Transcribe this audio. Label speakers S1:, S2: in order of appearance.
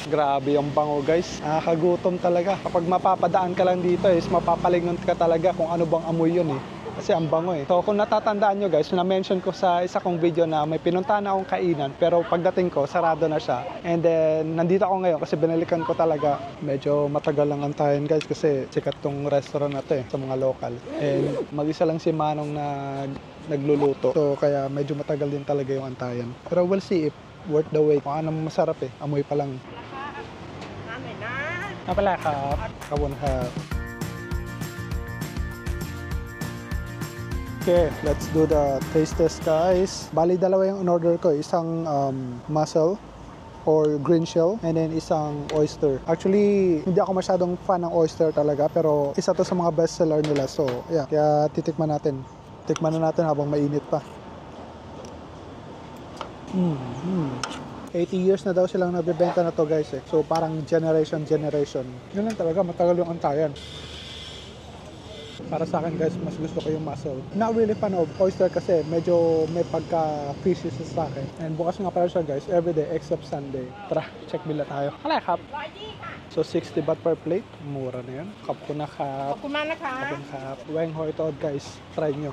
S1: Grabe yung bango guys. Nakakagutom talaga. Kapag mapapadaan ka lang dito is mapapalingon ka talaga kung ano bang amoy yun eh. Kasi ang bango eh. So kung natatandaan nyo guys, na-mention ko sa isa kong video na may pinuntahan akong kainan pero pagdating ko, sarado na siya. And then, nandito ako ngayon kasi binalikan ko talaga. Medyo matagal lang antayin guys kasi sikat tong restaurant na to eh, sa mga local. And mag-isa lang si Manong na nagluluto. So kaya medyo matagal din talaga yung antayan. Pero we'll see if worth the wait. Kung anong masarap eh, amoy pa lang. NapalaครับKabonครับ. Okay, let's do the taste test guys. Bali dalawa yung in-order ko, isang mussel or green shell and then isang oyster. Actually, hindi ako masyadong fan ng oyster talaga pero isa to sa mga best seller nila. So, yeah, kaya titikman natin. Tikman na natin habang mainit pa. 80 years na daw silang nabibenta na to guys eh. So, parang generation. Yun lang talaga, matagal yung antayan. Para sa akin guys, mas gusto ko yung mussel. Not really fan of oyster kasi medyo may pagka-fishy sa akin. And bukas nga pala siya guys, everyday except Sunday. Tara, check bill na tayo. Alay, kap. So 60 baht per plate. Mura na yun. Kap ko na kap. Kap ko na kap. Weng hoi to guys. Try nyo.